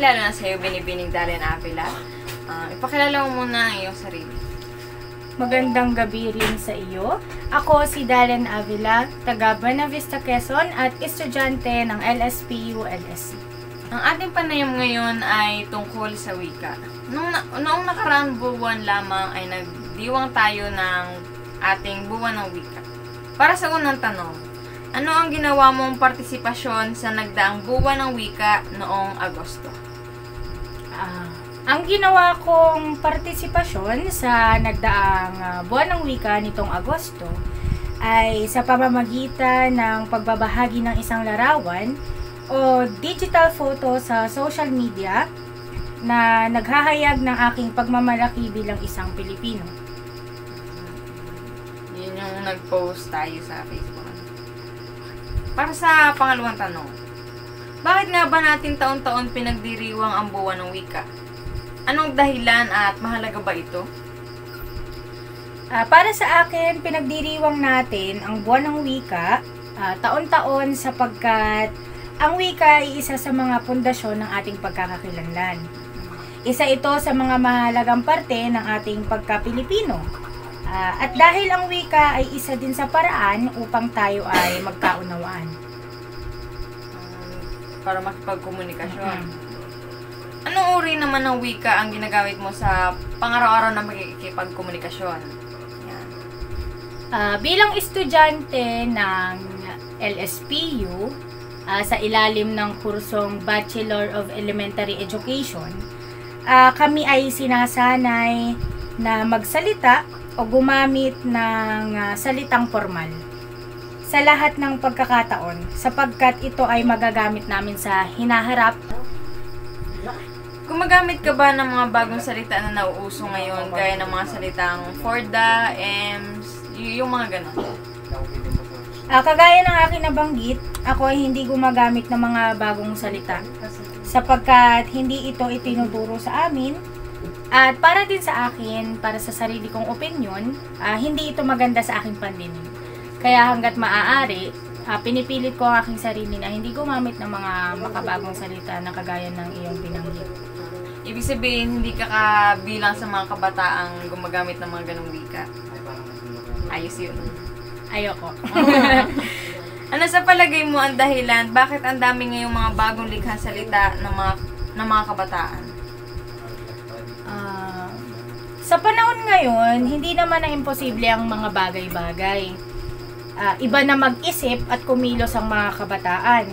lalo na sa'yo, Binibining Darren Avila. Ipakilala mo muna ang iyong sarili. Magandang gabi rin sa iyo. Ako si Darren Avila, taga Buena Vista, Quezon at estudyante ng LSPU LSC. Ang ating panayam ngayon ay tungkol sa wika. Noong nakaraang buwan lamang ay nagdiwang tayo ng ating buwan ng wika. Para sa unang tanong, ano ang ginawa mong partisipasyon sa nagdaang buwan ng wika noong Agosto? Ang ginawa kong partisipasyon sa nagdaang buwan ng wika nitong Agosto ay sa pamamagitan ng pagbabahagi ng isang larawan o digital photo sa social media na naghahayag ng aking pagmamalaki bilang isang Pilipino. Yun yung nag-post tayo sa Facebook. Para sa pangalawang tanong, bakit nga ba natin taon-taon pinagdiriwang ang buwan ng wika? Anong dahilan at mahalaga ba ito? Para sa akin, pinagdiriwang natin ang buwan ng wika taon-taon sapagkat ang wika ay isa sa mga pundasyon ng ating pagkakakilanlan. Isa ito sa mga mahalagang parte ng ating pagka-Pilipino. At dahil ang wika ay isa din sa paraan upang tayo ay magkaunawaan. Para makipagkomunikasyon. Anong uri naman ng wika ang ginagamit mo sa pang-araw-araw na makikipagkomunikasyon? Yan. Bilang estudyante ng LSPU, sa ilalim ng kursong Bachelor of Elementary Education, kami ay sinasanay na magsalita o gumamit ng salitang formal sa lahat ng pagkakataon sapagkat ito ay magagamit namin sa hinaharap. Gumagamit ka ba ng mga bagong salita na nauuso ngayon gaya ng mga salitang forda, ems, yung mga ganun? Kagaya ng aking nabanggit, ako ay hindi gumagamit ng mga bagong salita sapagkat hindi ito itinuturo sa amin at para din sa akin, para sa sarili kong opinyon, hindi ito maganda sa aking pandinig. Kaya hanggat maaari, pinipilit ko ang aking sarili na hindi gumamit ng mga makabagong salita na kagaya ng iyong binanggit. Ibig sabihin, hindi ka kabilang sa mga kabataang gumagamit ng mga ganong wika. Ayos yun. Ayoko. Ano sa palagay mo ang dahilan bakit ang dami ngayong mga bagong likhang salita ng mga kabataan? Sa panahon ngayon, hindi naman na imposible ang mga bagay-bagay. Iba na mag-isip at kumilos ang mga kabataan.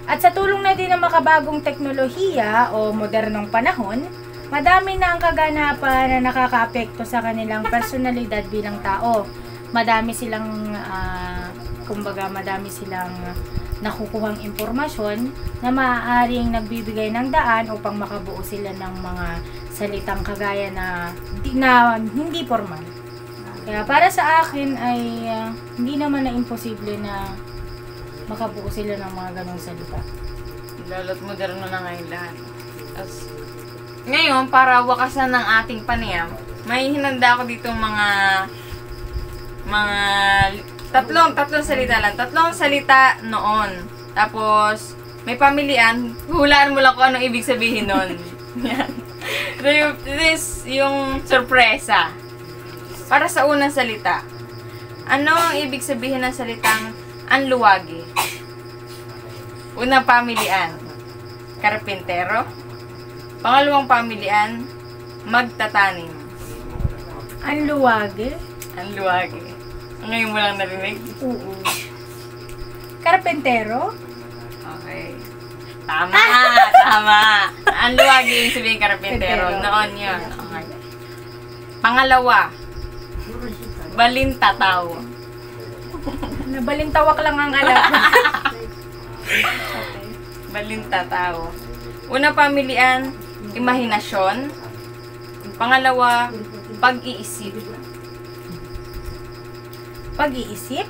At sa tulong na din ng makabagong teknolohiya o modernong panahon, madami na ang kaganapan na nakakaapekto sa kanilang personalidad bilang tao. Madami silang nakukuhang impormasyon na maaaring nagbibigay ng daan upang makabuo sila ng mga salitang kagaya na hindi formal. Kaya para sa akin ay hindi naman na imposible na makabuo sila ng mga ganong salita. Lalo't moderno na ngayon lahat. Ngayon, para wakasan ng ating panayam, may hinanda ako dito mga tatlong salita lang. Tatlong salita noon. Tapos, may pamilian. Hulaan mo lang kung anong ibig sabihin nun. Yan. This yung sorpresa. Para sa unang salita. Ano ang ibig sabihin ng salitang anluwagi? Unang pamilian, karpintero. Pangalawang pamilian, magtatanim. Anluwagi? Anluwagi. Ngayon mo lang narinig? Oo. Karpentero? Okay. Tama! Tama! Anluwagi yung sabihin karpintero. Noon yun. Okay. Pangalawa, balintataw. Nabalintawak lang ang alam. Okay. Balintataw. Una pamilian, imahinasyon. Pangalawa, pag-iisip. Pag-iisip?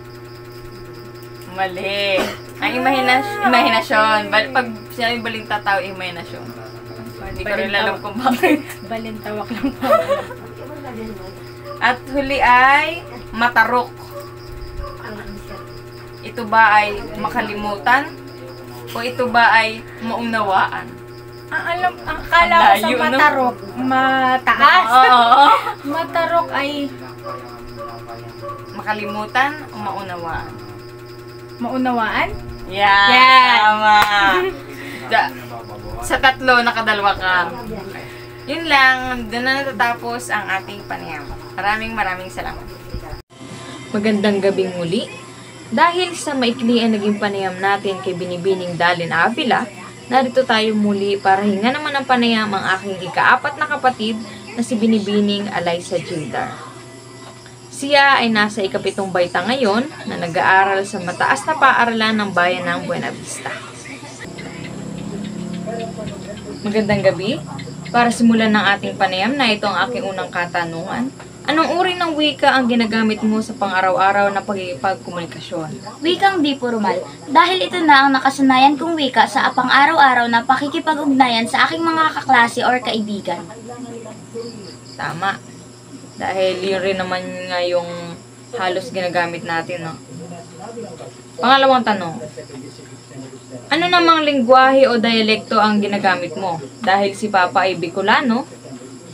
Mali. Ang imahinasyon. Pag sinabi balintataw, imahinasyon. Hindi ko rin alam kung bakit. Balintawak lang po. At huli ay matarok. Ito ba ay makalimutan? O ito ba ay maunawaan? Akala ko sa Layo, no? matarok, mataas. Oo. Matarok ay Makalimutan o maunawaan? maunawaan. Yan. Yan. Tama. Sa tatlo, nakadalwa ka. Yun lang. Doon na natatapos ang ating panayam. Maraming salamat. Magandang gabing muli. Dahil sa maikli ang naging panayam natin kay Binibining Dalin Avila, narito tayo muli para hinga naman ang panayam ang aking ika-4 na kapatid na si Binibining Alyssa Jildar. Siya ay nasa ika-7 baita ngayon na nag-aaral sa mataas na paaralan ng bayan ng Buena Vista. Magandang gabi. Para simulan ng ating panayam na ito ang aking unang katanungan. Anong uri ng wika ang ginagamit mo sa pang-araw-araw na pagkikipagkomunikasyon? Wikang di formal, dahil ito na ang nakasanayan kong wika sa pang-araw-araw na pakikipag-ugnayan sa aking mga kaklase or kaibigan. Tama. Dahil yun rin naman nga yung halos ginagamit natin, no? Pangalawang tanong. Ano namang lengguwahe o dialekto ang ginagamit mo? Dahil si Papa ay Bicolano,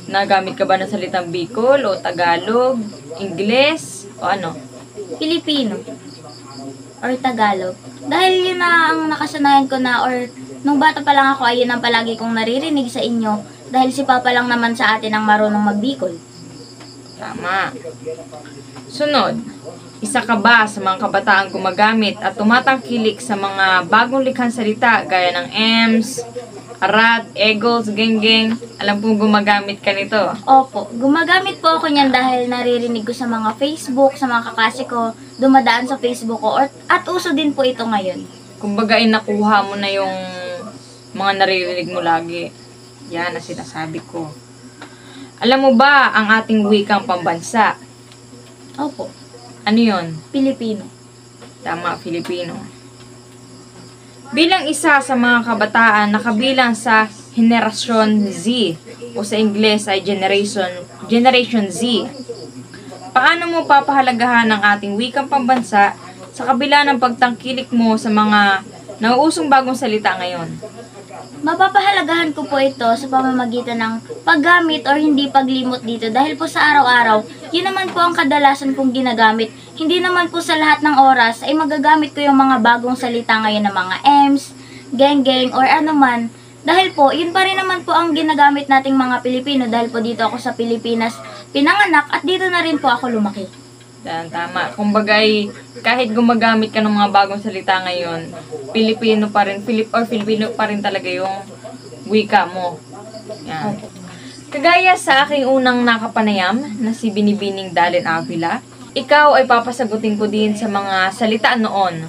nagamit ka ba ng salitang Bicol o Tagalog, Ingles o ano? Pilipino or Tagalog. Dahil yun na ang nakasanayan ko na or nung bata pa lang ako ay yun ang palagi kong naririnig sa inyo dahil si Papa lang naman sa atin ang marunong mag-Bicol. Tama. Sunod, isa ka ba sa mga kabataang gumagamit at tumatangkilik sa mga bagong likhang salita gaya ng EMS, Arat, Eagles, Geng-Geng? Alam kong gumagamit ka nito. Opo, gumagamit po ako niyan dahil naririnig ko sa mga Facebook, sa mga kaklase ko, dumadaan sa Facebook ko, at uso din po ito ngayon. Kumbaga ay nakuha mo na yung mga naririnig mo lagi. Yan ang sinasabi ko. Alam mo ba ang ating wikang pambansa? Opo, Ano yon? Pilipino. Tama, Filipino. Bilang isa sa mga kabataan na kabilang sa Henerasyon Z o sa Ingles ay Generation Z, paano mo papahalagahan ang ating wikang pambansa sa kabila ng pagtangkilik mo sa mga nauusong bagong salita ngayon? Mapapahalagahan ko po ito sa pamamagitan ng paggamit or hindi paglimot dito dahil po sa araw-araw, yun naman po ang kadalasan kong ginagamit. Hindi naman po sa lahat ng oras ay magagamit ko yung mga bagong salita ngayon ng mga EMS, geng-geng or anuman. Dahil po, yun pa rin naman po ang ginagamit nating mga Pilipino dahil po dito ako sa Pilipinas pinanganak at dito na rin po ako lumaki. Yan, tama. Kumbagay, kahit gumagamit ka ng mga bagong salita ngayon, Filipino pa rin, Filipino pa rin talaga yung wika mo. Yan. Kagaya sa aking unang nakapanayam na si Binibining Dalin Avila, ikaw ay papasagutin ko din sa mga salita noon.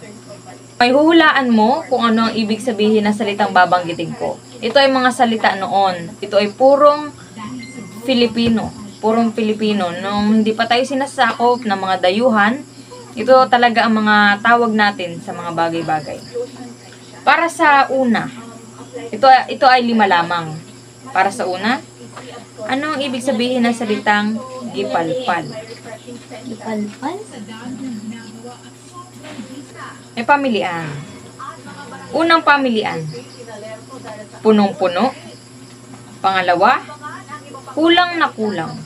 May huhulaan mo kung ano ang ibig sabihin ng salitang babanggitin ko. Ito ay mga salita noon. Ito ay purong Filipino. Nung hindi pa tayo sinasakop ng mga dayuhan, ito talaga ang mga tawag natin sa mga bagay-bagay. Para sa una, ito ay 5 lamang. Para sa una, ano ang ibig sabihin ng salitang gipalpal? Gipalpal? May pamilian. Unang pamilian, punong-puno. Pangalawa, kulang na kulang.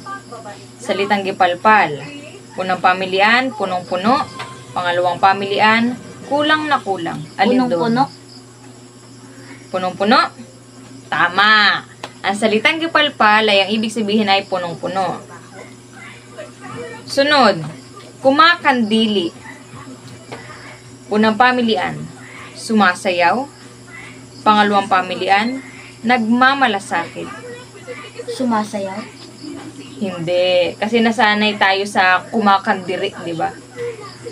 Salitang gipalpal. Unang pamilian, punong-puno. Pangalawang pamilian, kulang na kulang. Alin doon? Punong-puno? Punong-puno? Tama. Ang salitang gipalpal ay ang ibig sabihin ay punong-puno. Sunod, kumakandili. Unang pamilian, sumasayaw. Pangalawang pamilian, nagmamalasakit. Sumasayaw? Hindi. Kasi nasanay tayo sa kumakandiri, di ba?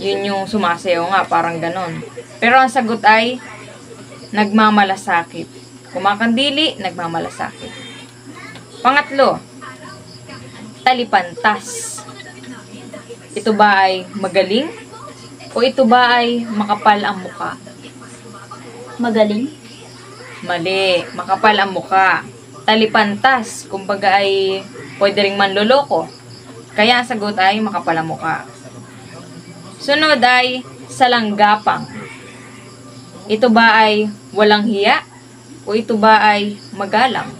Yun yung sumasayaw nga, parang ganon. Pero ang sagot ay nagmamalasakit. Kumakandili, nagmamalasakit. Pangatlo, talipantas. Ito ba ay magaling? O ito ba ay makapal ang muka? Magaling? Mali. Makapal ang muka. Talipantas. Kumbaga ay pwede ring manloloko. Kaya ang sagot ay makapal ang muka. Sunod ay salanggapang. Ito ba ay walang hiya? O ito ba ay magalang?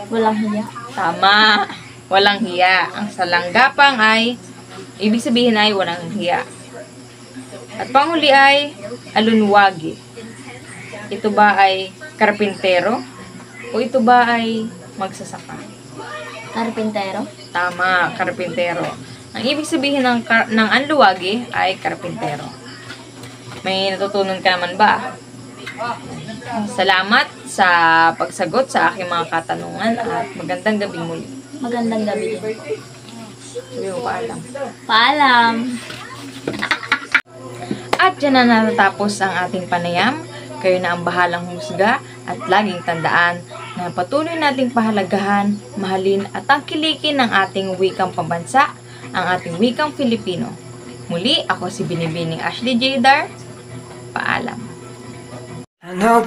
Walang hiya. Tama. Walang hiya. Ang salanggapang ay, ibig sabihin ay walang hiya. At panghuli ay alunwagi. Ito ba ay karpintero? O ito ba ay magsasaka? Karpintero. Tama, karpintero. Ang ibig sabihin ng anluwagi ay karpintero. May natutunan ka naman ba? Salamat sa pagsagot sa aking mga katanungan at magandang gabi muli. Magandang gabi din. Sabi mo paalam. Paalam! At dyan na natatapos ang ating panayam. Kayo na ang bahalang husga at laging tandaan na patuloy nating pahalagahan, mahalin at tangkilikin ng ating wikang pambansa, ang ating wikang Filipino. Muli, ako si Binibining Ashley J. Dar. Paalam. I know